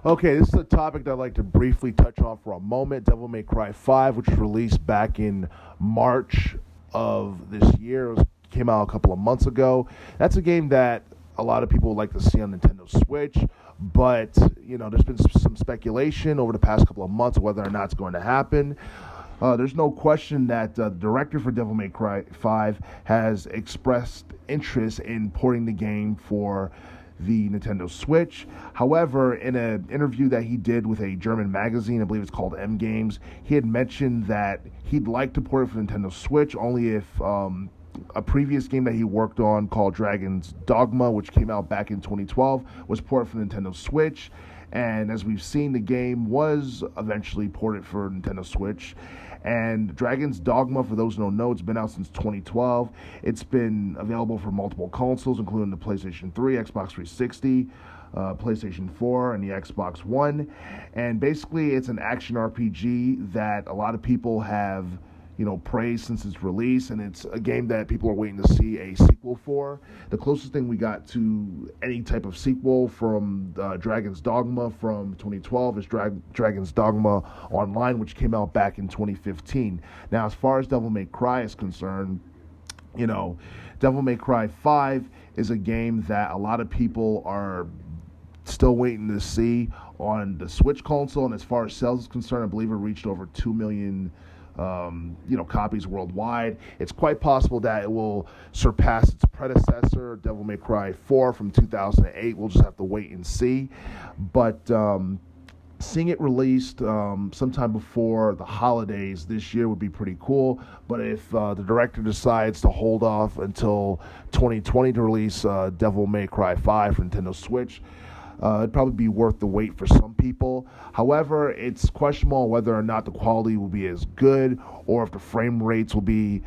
Okay, this is a topic that I'd like to briefly touch on for a moment. Devil May Cry 5, which was released back in March of this year, came out a couple of months ago. That's a game that a lot of people would like to see on Nintendo Switch, but there's been some speculation over the past couple of months of whether or not it's going to happen. There's no question that the director for Devil May Cry 5 has expressed interest in porting the game for the Nintendo Switch. However, in an interview that he did with a German magazine, I believe it's called M Games, he had mentioned that he'd like to port it for Nintendo Switch only if a previous game that he worked on called Dragon's Dogma, which came out back in 2012, was ported for Nintendo Switch. And as we've seen, the game was eventually ported for Nintendo Switch. And Dragon's Dogma, for those who don't know, it's been out since 2012. It's been available for multiple consoles, including the PlayStation 3, Xbox 360, PlayStation 4, and the Xbox One. And basically, it's an action RPG that a lot of people have praised since its release, and it's a game that people are waiting to see a sequel for. The closest thing we got to any type of sequel from Dragon's Dogma from 2012 is Dragon's Dogma Online, which came out back in 2015. Now, as far as Devil May Cry is concerned, Devil May Cry 5 is a game that a lot of people are still waiting to see on the Switch console, and as far as sales is concerned, I believe it reached over 2 million copies worldwide. It's quite possible that it will surpass its predecessor, Devil May Cry 4 from 2008. We'll just have to wait and see. But seeing it released sometime before the holidays this year would be pretty cool. But if the director decides to hold off until 2020 to release Devil May Cry 5 for Nintendo Switch, it'd probably be worth the wait for some people. However, it's questionable whether or not the quality will be as good or if the frame rates will be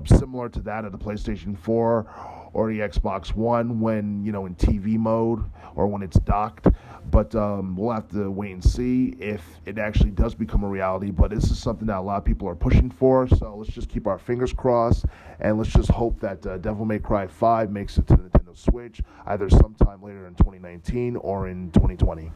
similar to that of the PlayStation 4 or the Xbox One when, in TV mode or when it's docked. But we'll have to wait and see if it actually does become a reality. But this is something that a lot of people are pushing for, so let's just keep our fingers crossed, and let's just hope that Devil May Cry 5 makes it to the Nintendo Switch either sometime later in 2019 or in 2020.